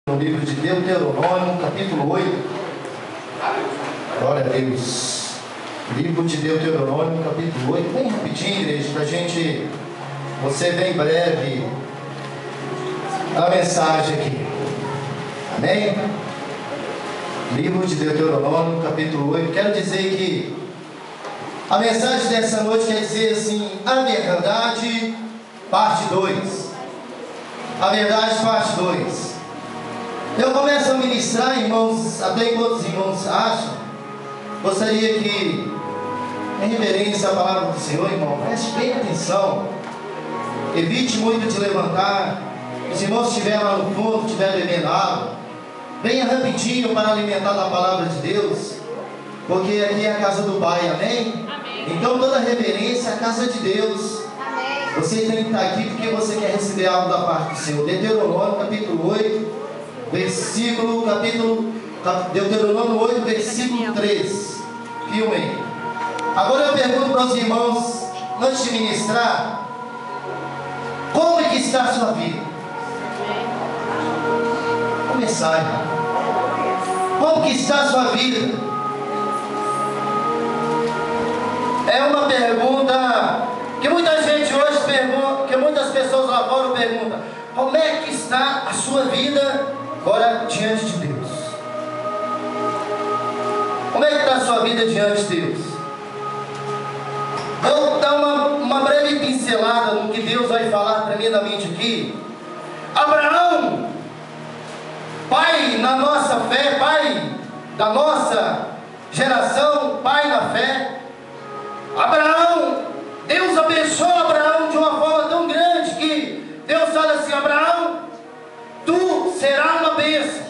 No livro de Deuteronômio, capítulo 8. Glória a Deus. Livro de Deuteronômio, capítulo 8. Bem rapidinho, igreja, para a gente, você bem breve, a mensagem aqui. Amém? Livro de Deuteronômio, capítulo 8. Quero dizer que a mensagem dessa noite quer dizer assim: a verdade, parte 2. A verdade, parte 2. Eu começo a ministrar, irmãos, até enquanto os irmãos acham, gostaria que, em reverência à palavra do Senhor, irmão, preste bem atenção, evite muito de levantar. Os irmãos que estiverem lá no fundo, estiverem bebendo água, venha rapidinho para alimentar da palavra de Deus, porque aqui é a casa do Pai, amém? Amém. Então toda reverência é a casa de Deus. Amém. Você tem que estar aqui porque você quer receber algo da parte do Senhor. Deuteronômio capítulo 8, Deuteronômio 8, versículo 3. Filmem. Agora eu pergunto para os irmãos, antes de ministrar, como é que está a sua vida? Começar, irmão. Como que está a sua vida? É uma pergunta que muita gente hoje pergunta, que muitas pessoas lá fora perguntam: como é que está a sua vida agora diante de Deus? Como é que está a sua vida diante de Deus? Vou dar uma breve pincelada no que Deus vai falar tremendamente aqui. Abraão, pai na nossa fé, pai da nossa geração, pai na fé. Abraão, Deus abençoou Abraão de uma forma tão grande que Deus fala assim: Abraão, tu serás uma bênção,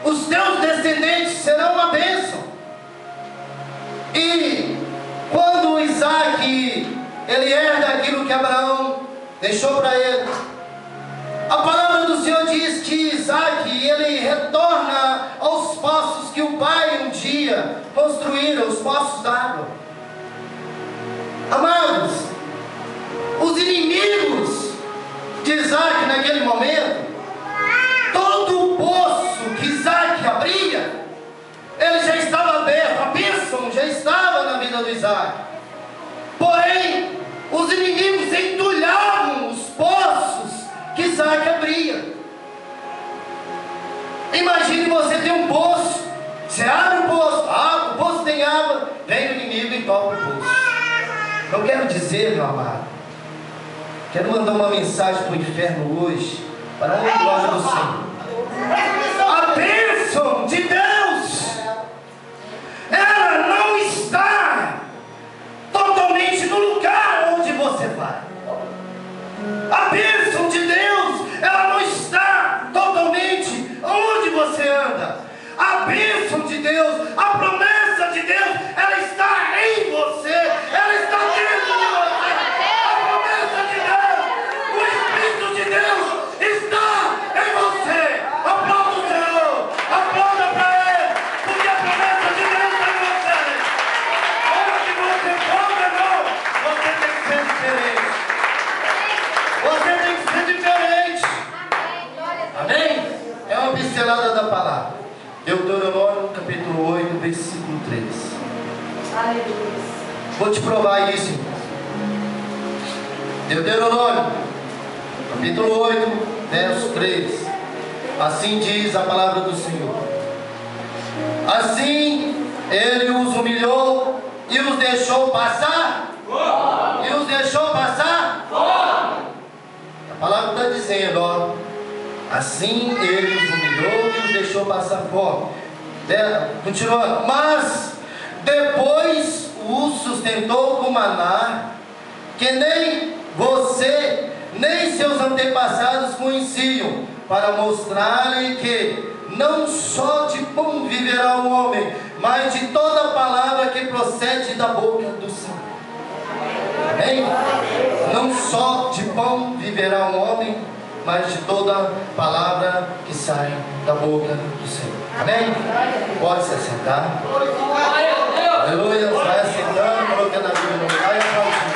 os teus descendentes serão uma bênção. E quando Isaac, ele herda aquilo que Abraão deixou para ele, a palavra do Senhor diz que Isaac, ele retorna aos poços que o pai um dia construíram, os poços d'água. Amados, os inimigos de Isaac naquele momento, todo o poço que Isaac abria, ele já estava aberto, a bênção já estava na vida do Isaac. Porém, os inimigos entulhavam os poços que Isaac abria. Imagine você ter um poço, você abre o poço, o poço tem água, vem o inimigo e toca o poço. Eu quero dizer, meu amado, quero mandar uma mensagem para o inferno hoje, para a glória do Senhor. A bênção de Deus, ela não está totalmente no lugar onde você vai. A bênção de Deus, ela não está totalmente onde você anda. A bênção de Deus, a promessa de Deus, ela está em você, ela está dentro de você. A promessa de Deus, o Espírito de Deus está em você. Aplauda o Senhor, aplauda para Ele, porque a promessa de Deus está em você. Onde você for, irmão, você tem que ser diferente. Você tem que ser diferente. Amém? É uma pincelada da palavra. Deuteronômio capítulo 8, versículo 3. Aleluia. Vou te provar isso, irmão. Deuteronômio capítulo 8, verso 3. Assim diz a palavra do Senhor: assim ele os humilhou e os deixou passar. E os deixou passar. A palavra está dizendo, ó, assim ele os humilhou e os deixou passar fome. Continuando. Mas depois os sustentou com maná, que nem você nem seus antepassados conheciam, para mostrar-lhe que não só de pão viverá o homem, mas de toda palavra que procede da boca do Senhor. Amém? Não só de pão viverá o homem, mas de toda palavra que sai da boca do Senhor. Amém? Pode se assentar. Aleluia. Vai assentando, colocando a Bíblia no lugar e aplaudindo.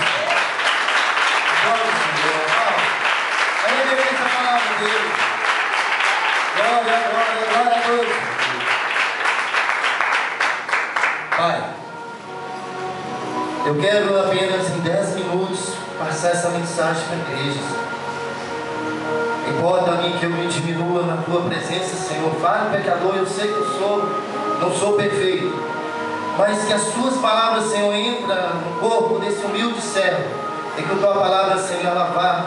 Glória ao Senhor. A reverência à palavra dele. Glória a Deus. Pai, eu quero apenas em 10 minutos passar essa mensagem para a igreja. Importa a mim que eu me diminua na tua presença, Senhor. Fale, pecador, eu sei que eu não sou perfeito, mas que as tuas palavras, Senhor, entram no corpo desse humilde servo, e que a tua palavra, Senhor, ela vá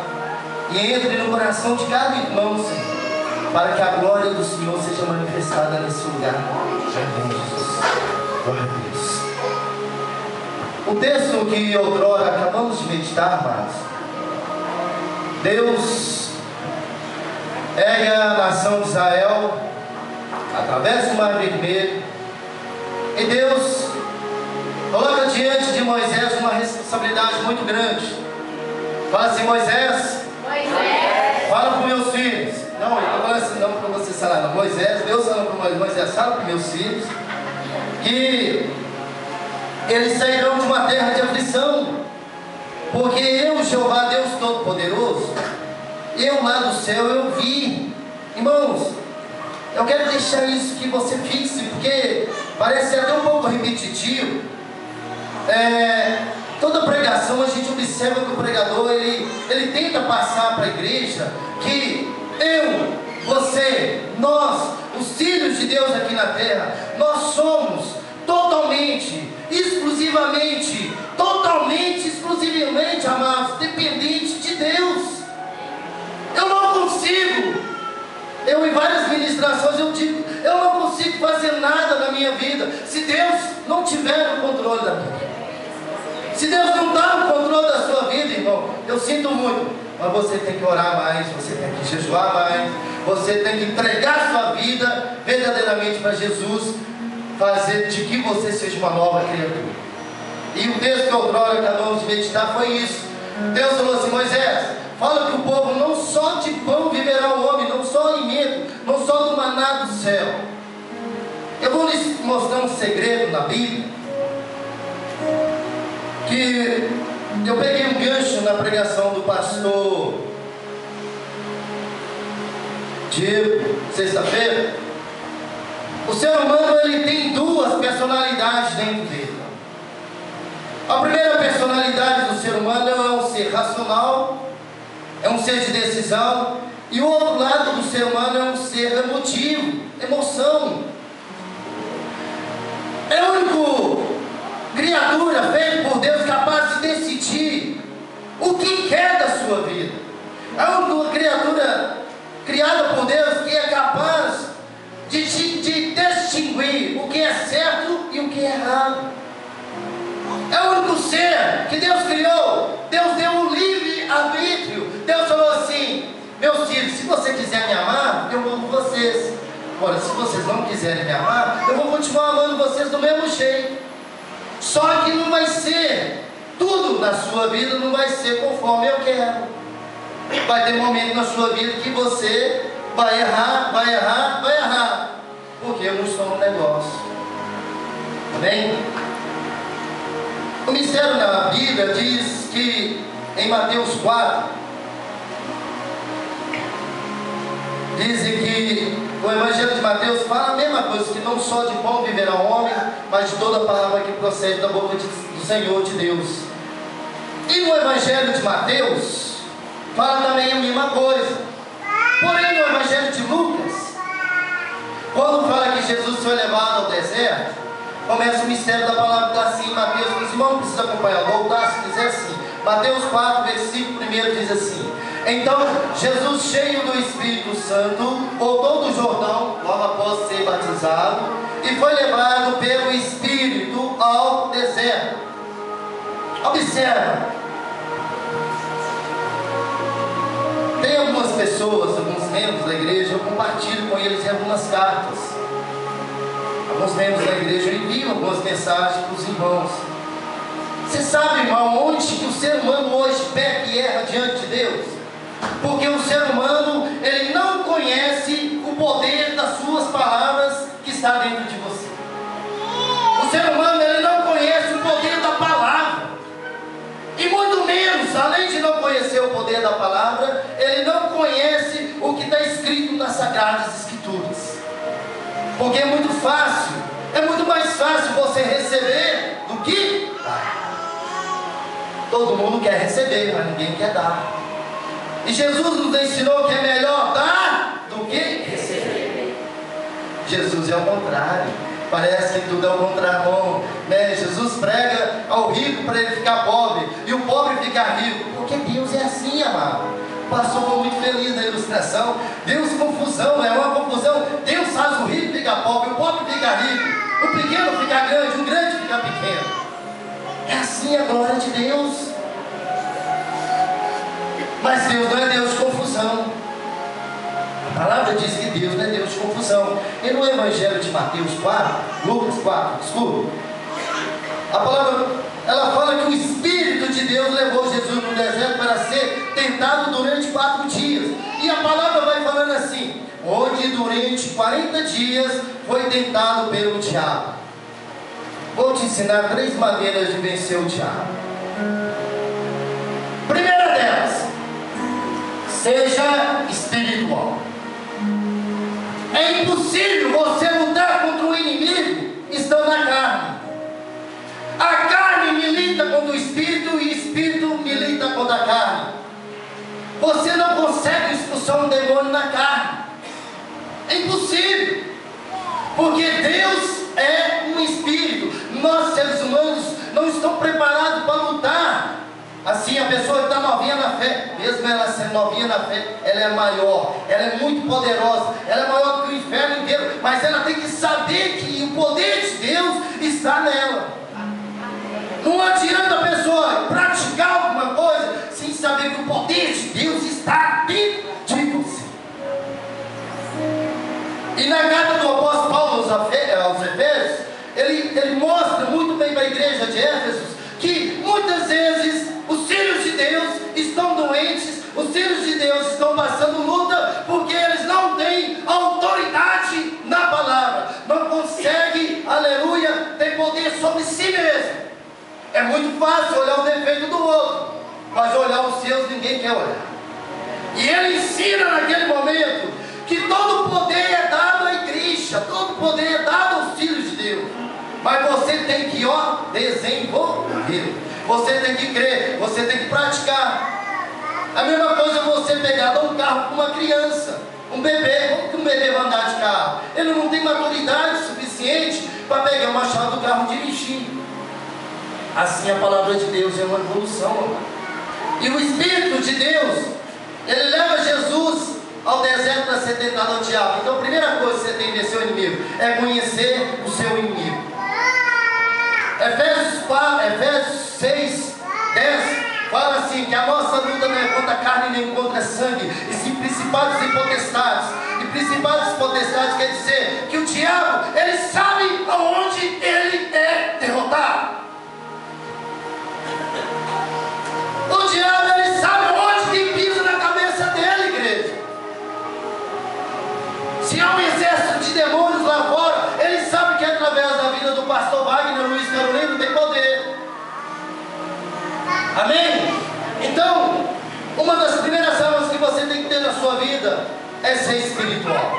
e entre no coração de cada irmão, Senhor, para que a glória do Senhor seja manifestada nesse lugar. Amém, Jesus. Glória a Deus. O texto que outrora acabamos de meditar, amados, Deus ergue a nação de Israel através do Mar Vermelho, e Deus coloca diante de Moisés uma responsabilidade muito grande. Fala assim: Moisés, fala para os meus filhos. Não, eu estou falando assim, não para você falar, não. Moisés, Deus falando para Moisés, fala para os meus filhos que eles sairão de uma terra de aflição, porque eu, Jeová, Deus Todo-Poderoso, eu lá do céu, eu vi. Irmãos, eu quero deixar isso que você fixe, porque parece até um pouco repetitivo. Toda pregação a gente observa que o pregador ele tenta passar para a igreja que eu, você, nós, os filhos de Deus aqui na terra, nós somos totalmente, exclusivamente, amados, dependentes de Deus. Eu não consigo, em várias ministrações eu digo, eu não consigo fazer nada na minha vida se Deus não tiver o controle da minha vida. Se Deus não está no controle da sua vida, irmão, eu sinto muito, mas você tem que orar mais, você tem que jejuar mais, você tem que entregar sua vida verdadeiramente para Jesus, fazer de que você seja uma nova criatura. E o texto que outrora acabamos de meditar foi isso. Deus falou assim: Moisés, fala que o povo não só de pão viverá o homem, não só alimento, não só do maná do céu. Eu vou lhes mostrar um segredo na Bíblia, que eu peguei um gancho na pregação do pastor Diego, sexta-feira. O ser humano, ele tem duas personalidades dentro dele. A primeira personalidade do ser humano é um ser racional, é um ser de decisão, e o outro lado do ser humano é um ser emotivo, emoção. É a única criatura feita por Deus capaz de decidir o que quer da sua vida. É a única criatura criada por Deus que é capaz de distinguir o que é certo e o que é errado. É o único ser que Deus criou. Deus deu um livre arbítrio. Deus falou assim: meus filhos, se você quiser me amar, eu amo vocês. Agora, se vocês não quiserem me amar, eu vou continuar amando vocês do mesmo jeito. Só que não vai ser, tudo na sua vida não vai ser conforme eu quero. Vai ter momento na sua vida que você vai errar, porque eu não estou no negócio. Amém? O mistério na Bíblia diz que em Mateus 4 dizem que o Evangelho de Mateus fala a mesma coisa, que não só de pão viverá o homem, mas de toda palavra que procede da boca do Senhor de Deus. E no Evangelho de Mateus fala também a mesma coisa. Porém, no Evangelho de Lucas, quando fala que Jesus foi levado ao deserto, começa o mistério da palavra, está assim em Mateus. Os irmãos precisam acompanhar, voltar se quiser assim. Mateus 4, versículo 1 diz assim: então Jesus, cheio do Espírito Santo, voltou do Jordão, logo após ser batizado, e foi levado pelo Espírito ao deserto. Observa, tem algumas pessoas, alguns membros da igreja, eu compartilho com eles em algumas cartas. Alguns membros da igreja enviam algumas mensagens para os irmãos. Você sabe, irmão, onde que o ser humano hoje peca e erra diante de Deus? Porque o ser humano, ele não conhece o poder das suas palavras que está dentro de você. O ser humano, ele não conhece o poder da palavra. E muito menos, além de não conhecer o poder da palavra, ele não conhece o que está escrito nas Sagradas Escrituras. Porque é muito fácil, é muito mais fácil você receber do que dar. Todo mundo quer receber, mas ninguém quer dar. E Jesus nos ensinou que é melhor dar do que receber. Jesus é o contrário. Parece que tudo é o contrário, né? Jesus prega ao rico para ele ficar pobre e o pobre ficar rico. Porque Deus é assim, amado. O pastor foi muito feliz na ilustração. Deus confusão, é uma confusão. Deus faz o rico ficar pobre, o pobre ficar rico, o pequeno ficar grande, o grande ficar pequeno. É assim a glória de Deus. Mas Deus não é Deus de confusão. A palavra diz que Deus não é Deus de confusão. E no Evangelho de Mateus 4, Lucas 4, desculpa, a palavra, ela fala que o Espírito de Deus levou Jesus no deserto para ser tentado durante 4 dias. E a palavra vai falando assim: onde durante 40 dias foi tentado pelo diabo. Vou te ensinar 3 maneiras de vencer o diabo. Primeira delas, seja espiritual. É impossível você lutar contra o inimigo estando na carne. A carne milita contra o espírito e o espírito milita contra a carne. Você não consegue expulsar um demônio na carne. É impossível. Porque Deus é um espírito. Nós, seres humanos, não estamos preparados para lutar. Assim, a pessoa que está novinha na fé, mesmo ela sendo novinha na fé, ela é maior, ela é muito poderosa, ela é maior do que o inferno inteiro, mas ela tem que saber que o poder de Deus está nela. Não adianta a pessoa praticar alguma coisa sem saber que o poder de Deus está dentro de você. E na carta do apóstolo Paulo aos Efésios, ele mostra muito bem para a igreja de Éfeso que muitas vezes os filhos de Deus estão doentes, os filhos de Deus estão passando luta, porque eles não têm autoridade na palavra, não conseguem, aleluia, ter poder sobre si mesmo. É muito fácil olhar o defeito do outro, mas olhar os seus ninguém quer olhar. E ele ensina naquele momento que todo poder é dado à igreja, todo poder é dado aos filhos de Deus, mas você tem que desenvolver, você tem que crer, você tem que praticar. A mesma coisa é você pegar, dar um carro para uma criança, um bebê. Como que um bebê vai andar de carro? Ele não tem maturidade suficiente para pegar uma chave do carro e dirigir. Assim a palavra de Deus é uma evolução, amado. E o Espírito de Deus, ele leva Jesus ao deserto para ser tentado ao diabo. Então a primeira coisa que você tem que vencer o inimigo é conhecer o seu inimigo. Efésios 6, 10 fala assim, que a nossa luta não é contra a carne nem contra sangue, e sim principados e potestades. E principados e potestades quer dizer que o diabo, ele sabe aonde ele é derrotado. O diabo, ele sabe onde que pisa na cabeça dele, igreja. Se há um exército de demônios lá fora, ele sabe que através da vida do pastor Wagner, Luiz Carolino, tem poder. Amém? Então, uma das primeiras armas que você tem que ter na sua vida é ser espiritual.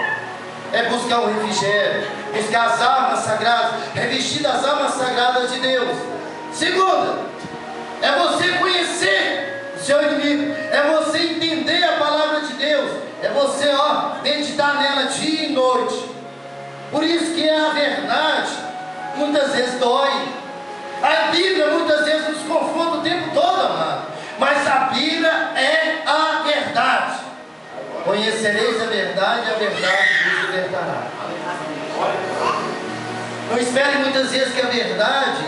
É buscar o refrigério, buscar as armas sagradas, revestir das armas sagradas de Deus. Segunda, é você conhecer o seu inimigo, é você entender a palavra de Deus, é você, meditar nela dia e noite. Por isso que a verdade muitas vezes dói. A Bíblia muitas vezes nos confronta o tempo todo, amado. Mas a Bíblia é a verdade. Conhecereis a verdade e a verdade vos libertará. Não espere muitas vezes que a verdade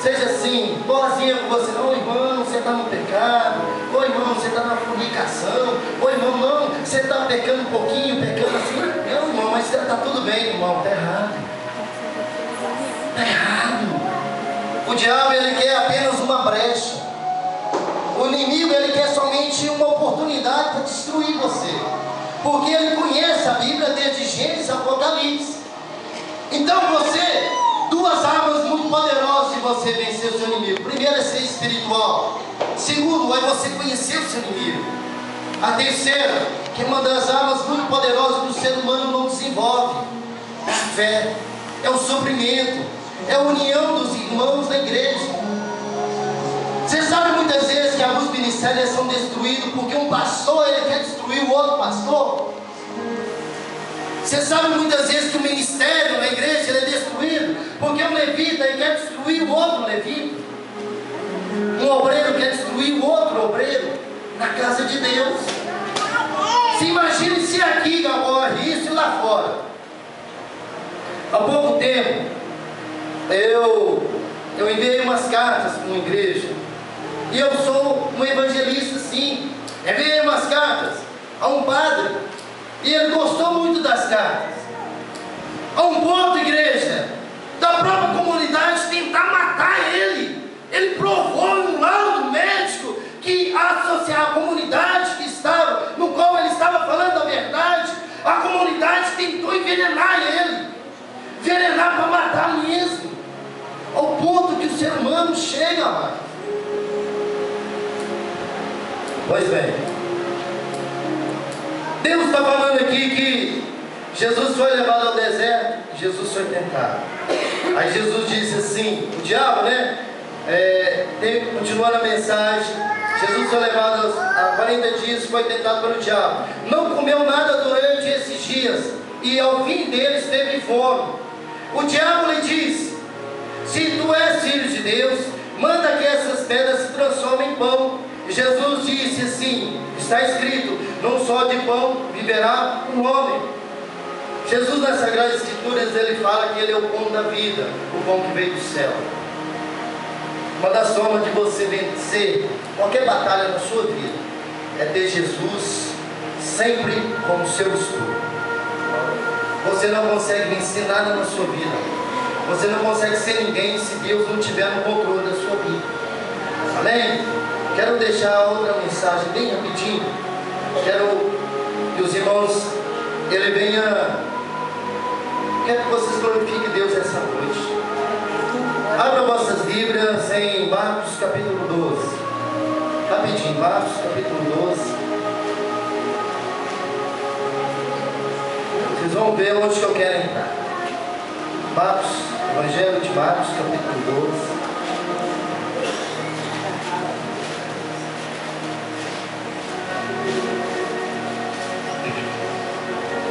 seja assim, boazinha com você. Não, irmão, você está no pecado. Ô irmão, você está na fornicação. Ô irmão, não, você está pecando um pouquinho, pecando assim. Não, irmão, mas está tudo bem, irmão. Está errado. Está errado. O diabo, ele quer apenas uma brecha. O inimigo, ele quer somente uma oportunidade para destruir você. Porque ele conhece a Bíblia desde Gênesis a Apocalipse. Então você, duas armas muito poderosas de você vencer o seu inimigo. Primeiro é ser espiritual. Segundo é você conhecer o seu inimigo. A terceira, que é uma das armas muito poderosas que o ser humano não desenvolve, é a fé, é o suprimento, é a união dos irmãos da igreja. Você sabe muitas vezes que alguns ministérios são destruídos porque um pastor ele quer destruir o outro pastor. Você sabe muitas vezes que o ministério na igreja ele é destruído porque um levita ele quer destruir o outro levita. Um obreiro quer destruir o outro obreiro na casa de Deus. Se imagine se aqui ocorre isso e lá fora. Há pouco tempo eu enviei umas cartas para uma igreja. E eu sou um evangelista, sim. Enviei umas cartas a um padre. E ele gostou muito das cartas. A um ponto, igreja, da própria comunidade tentar matar ele. Ele provou em um laudo médico que a comunidade que estava, no qual ele estava falando a verdade, a comunidade tentou envenenar ele. Envenenar para matar mesmo. Ao ponto que o ser humano chega, amado. Pois bem, Deus está falando aqui que Jesus foi levado ao deserto, Jesus foi tentado. Aí Jesus disse assim, o diabo, né? Continuando a mensagem, Jesus foi levado a 40 dias, foi tentado pelo diabo. Não comeu nada durante esses dias, e ao fim deles teve fome. O diabo lhe disse: se tu és filho de Deus, manda que essas pedras se transformem em pão. Jesus disse assim, está escrito, não só de pão viverá um homem. Jesus nas Sagradas Escrituras ele fala que ele é o pão da vida, o pão que veio do céu. Uma das formas de você vencer qualquer batalha na sua vida é ter Jesus sempre como seu escudo. Você não consegue vencer nada na sua vida. Você não consegue ser ninguém se Deus não estiver no controle da sua vida. Amém? Quero deixar outra mensagem bem rapidinho. Quero que os irmãos quero que vocês glorifiquem Deus essa noite. Abra vossas Bíblias em Marcos capítulo 12. Rapidinho, Marcos capítulo 12. Vocês vão ver onde que eu quero entrar. Marcos, Evangelho de Marcos capítulo 12.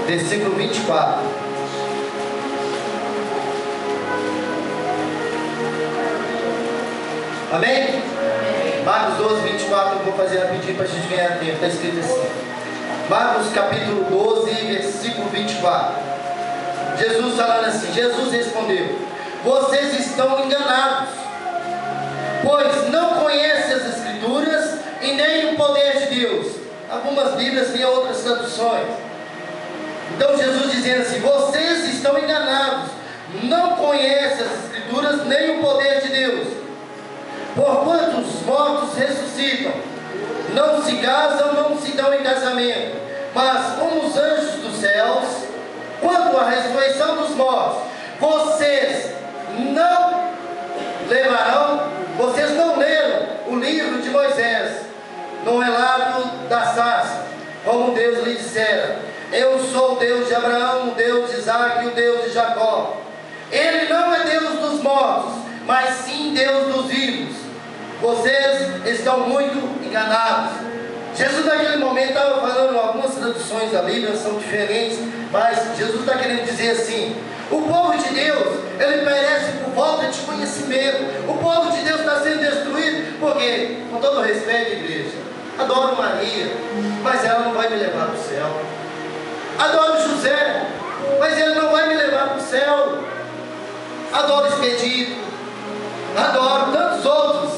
Versículo 24. Amém? Marcos 12, 24. Eu vou fazer rapidinho para a gente ganhar tempo. Está escrito assim. Marcos capítulo 12, versículo 24. Jesus falando assim. Jesus respondeu: vocês estão enganados, pois não conhecem as Escrituras e nem o poder de Deus. Algumas Bíblias têm outras traduções. Então Jesus dizendo assim: vocês estão enganados, não conhecem as Escrituras nem o poder de Deus. Porquanto os mortos ressuscitam, não se casam, não se dão em casamento, mas como os anjos dos céus. Quanto à ressurreição dos mortos, vocês não leram o livro de Moisés, no relato da sarça, como Deus lhe dissera: eu sou o Deus de Abraão, o Deus de Isaac e o Deus de Jacó. Ele não é Deus dos mortos, mas sim Deus dos vivos. Vocês estão muito enganados. Jesus naquele momento estava falando, algumas traduções da Bíblia são diferentes, mas Jesus está querendo dizer assim: o povo de Deus, ele perece por falta de conhecimento. O povo de Deus está sendo destruído, porque, com todo respeito, igreja, adoro Maria, mas ela não vai me levar para o céu. Adoro José, mas ele não vai me levar para o céu. Adoro Expedito, adoro tantos outros,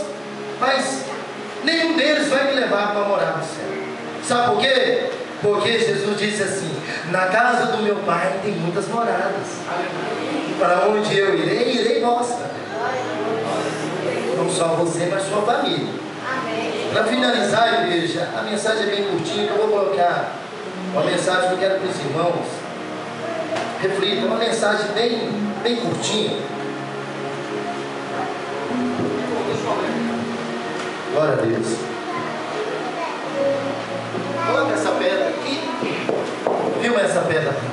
mas nenhum deles vai me levar para morar no céu. Sabe por quê? Porque Jesus disse assim: na casa do meu pai tem muitas moradas. Para onde eu irei vós também. Não só você, mas sua família. Para finalizar, igreja, a mensagem é bem curtinha, que eu vou colocar uma mensagem que eu quero para os irmãos reflitam, uma mensagem bem curtinha. Glória a Deus. Coloca essa pedra aqui. Filma essa pedra aqui.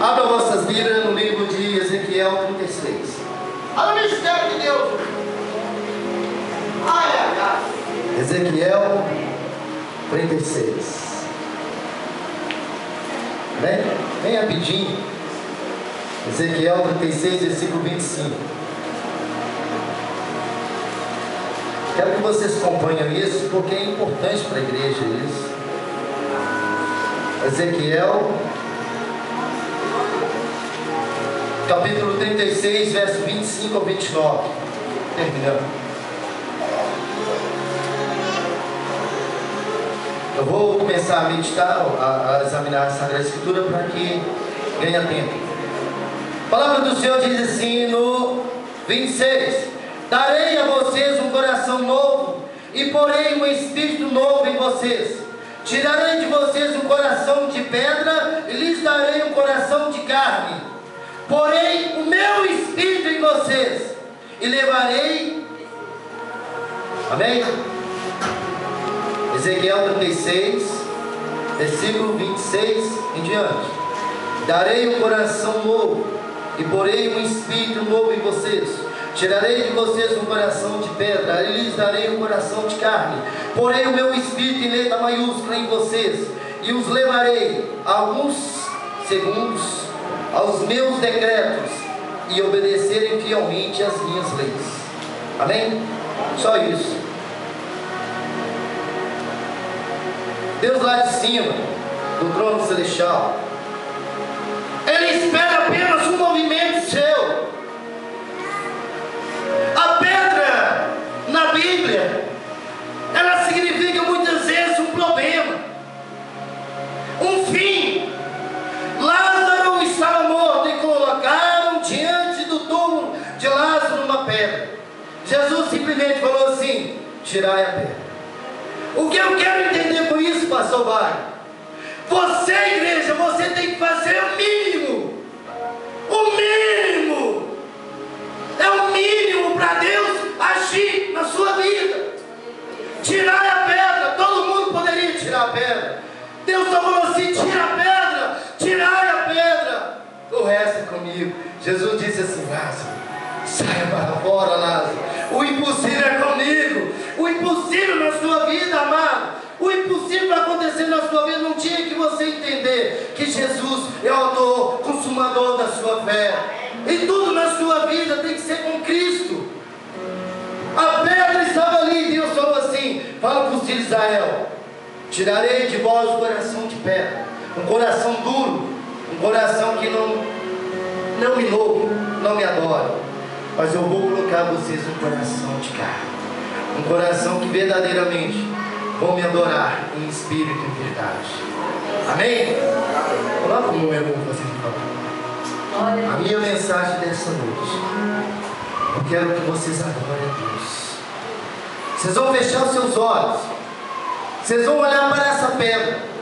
Abra vossas Bíblias no livro de Ezequiel 36. Olha o mistério de Deus. Ai, ai, ai. Ezequiel 36. Bem rapidinho. Ezequiel 36, versículo 25. Quero que vocês acompanhem isso, porque é importante para a igreja isso. Ezequiel, capítulo 36, verso 25 ao 29. Terminando. Eu vou começar a meditar, a examinar a Sagrada Escritura para que ganhe tempo. A palavra do Senhor diz assim no 26: darei a vocês um coração novo e porei um espírito novo em vocês. Tirarei de vocês um coração de pedra e lhes darei um coração de carne. Porei o meu espírito em vocês e levarei. Amém? Ezequiel 36, versículo 26 em diante. Darei um coração novo e porei um espírito novo em vocês. Tirarei de vocês um coração de pedra e lhes darei um coração de carne. Porei o meu espírito em letra maiúscula em vocês e os levarei alguns segundos aos meus decretos e obedecerem fielmente às minhas leis. Amém? Só isso. Deus lá de cima, do trono celestial, Ele espera apenas um movimento seu. A pedra na Bíblia, ela significa muitas vezes um problema, um fim. Lázaro estava morto e colocaram diante do túmulo de Lázaro uma pedra. Jesus simplesmente falou assim: tirai a pedra. O que eu quero entender com isso, pastor Wagner? Você, igreja, você tem que fazer o mínimo. O mínimo. É o mínimo para Deus agir na sua vida. Tirar a pedra. Todo mundo poderia tirar a pedra. Deus só falou assim: tira a pedra. Tirar a pedra. O resto é comigo. Jesus disse assim: Lázaro, saia para fora, Lázaro. O impossível é comigo. O impossível na sua vida, amado, o impossível para acontecer na sua vida, não tinha que você entender que Jesus é o autor, consumador da sua fé. E tudo na sua vida tem que ser com Cristo. A pedra estava ali, Deus falou assim: fala para os filhos de Israel: tirarei de vós o coração de pedra, um coração duro, um coração que não me louve, não me adore, mas eu vou colocar vocês um coração de carne, um coração que verdadeiramente vão me adorar em espírito e em verdade. Amém? Coloca o meu irmão para vocês, por favor. A minha mensagem dessa noite, eu quero que vocês adorem a Deus. Vocês vão fechar os seus olhos, vocês vão olhar para essa pedra.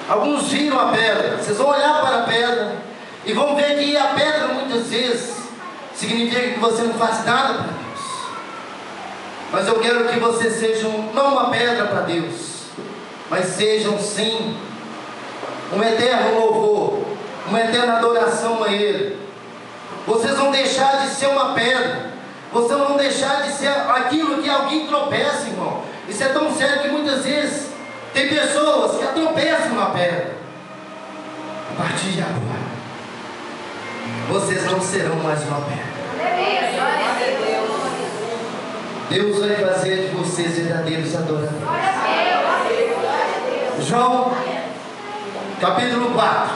Alguns viram a pedra, vocês vão olhar para a pedra e vão ver que a pedra muitas vezes significa que você não faz nada para Deus. Mas eu quero que vocês sejam não uma pedra para Deus, mas sejam sim um eterno louvor, uma eterna adoração a Ele. Vocês vão deixar de ser uma pedra, vocês vão deixar de ser aquilo que alguém tropeça, irmão. Isso é tão sério que muitas vezes tem pessoas que tropeçam na pedra. A partir de agora, vocês não serão mais uma pedra. Deus vai fazer de vocês verdadeiros adoradores. João, capítulo 4.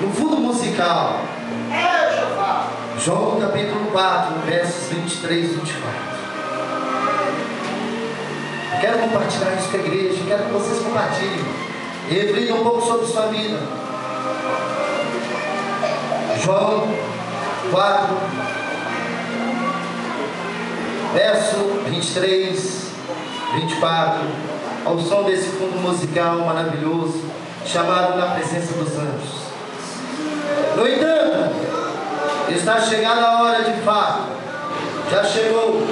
No fundo musical. João, capítulo 4, versos 23 e 24. Quero compartilhar isso com a igreja. Quero que vocês compartilhem. Reflitam um pouco sobre sua vida. João 4, verso 23, 24, ao som desse fundo musical maravilhoso, chamado Na Presença dos Anjos. No entanto, está chegada a hora de fato, já chegou,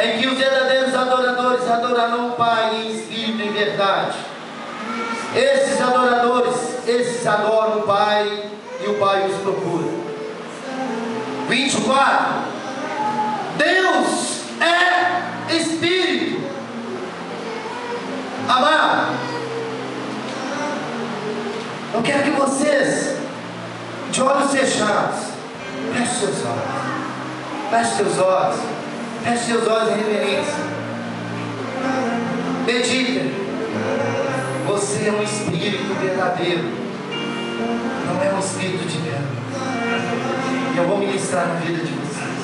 em que os verdadeiros adoradores adorarão o Pai em espírito e em verdade. Esses adoradores vezes adoram o Pai e o Pai os procura. 24. Deus é Espírito. Amado, eu quero que vocês, de olhos fechados, feche seus olhos. Feche seus olhos. Feche seus olhos em reverência. Medite. Você é um espírito verdadeiro. Não é um espírito de engano. E eu vou ministrar na vida de vocês.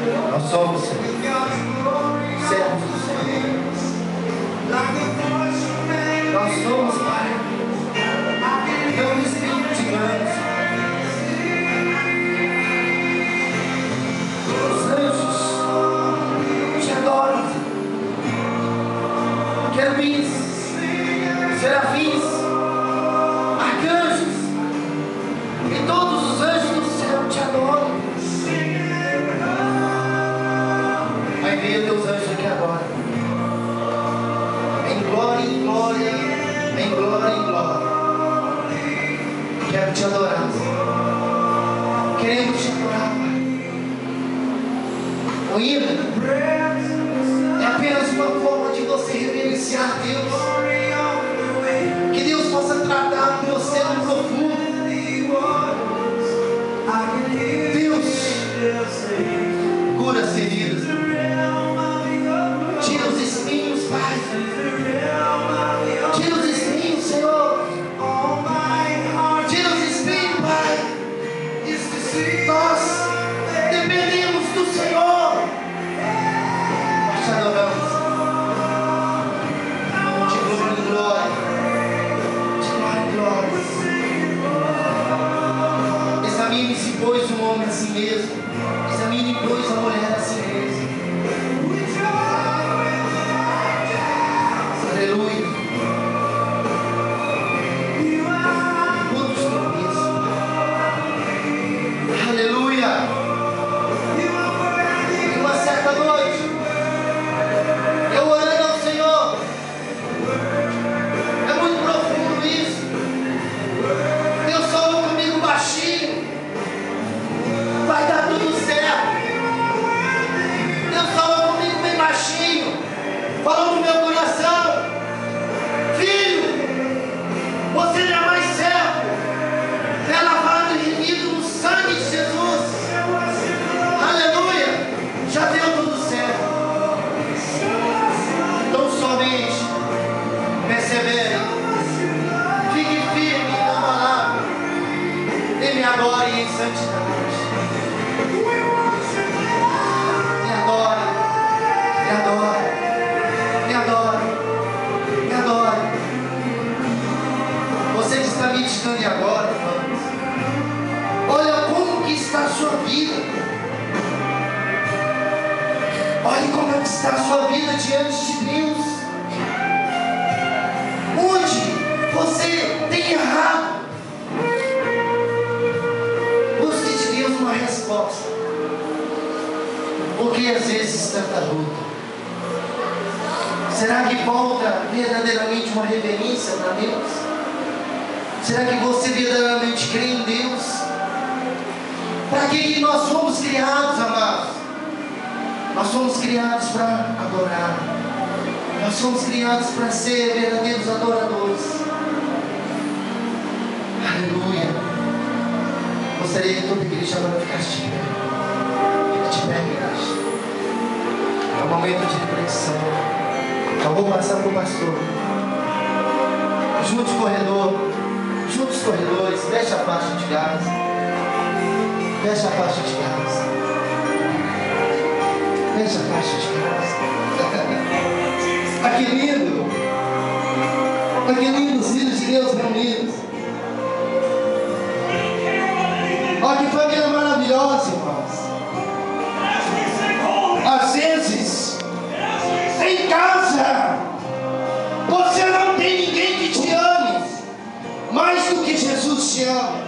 Senhor, nós somos servos do Senhor. Nós somos, Pai, não um espírito de engano. Os anjos te adoram. Querubins, serafins, arcanjos e todos os anjos do céu te adoram. Aí veio teus anjos que adoram. Em glória, em glória, em glória, em glória. Quero te adorar. Queremos te adorar, Pai. O hino é apenas uma forma de você reverenciar Deus. Que Deus possa tratar com você no profundo. Deus cura as feridas. Tira os espinhos, Pai. Tira os espinhos, Senhor. Tira os espinhos, Pai. Nós dependemos do Senhor. Nós te adoramos. De glória em glória. De glória em glória. Examine-se, pois, um homem a si mesmo. Examine, pois, a mulher a si mesma. Aleluia. Todos tropeçam. Aleluia. E uma certa noite, eu orando ao Senhor, é muito profundo isso. Deus falou comigo baixinho. Vai dar tudo certo. Deus falou comigo bem baixinho. Falou no meu coração. Filho, você não é mais servo. É lavado e remido no sangue de Jesus. Aleluia. Já deu tudo certo. Então somente persevere. Fique firme e inabalável. E me adore em santidade. Me adore. Me adore. Me adore. Me adore. Você que está meditando agora, irmãos, olha como que está a sua vida. Olhe como é que está a sua vida diante de Deus. Onde você tem errado? Busque de Deus uma resposta. Porque às vezes tanta luta. Será que falta verdadeiramente uma reverência para Deus? Será que você verdadeiramente crê em Deus? Para que nós fomos criados, amados? Nós somos criados para adorar. Nós somos criados para ser verdadeiros adoradores. Aleluia. Gostaria que toda a igreja agora ficasse de pé. Fique de pé, igreja. É um momento de reflexão. Eu vou passar para o pastor. Junte o corredor. Junte os corredores. Feche a faixa de gás. Feche a faixa de gás. Feche a faixa de gás. Aqui lindo. Aqui lindo os filhos de Deus reunidos. Olha que família maravilhosa, irmãos. Às vezes, em casa, você não tem ninguém que te ame mais do que Jesus te ama.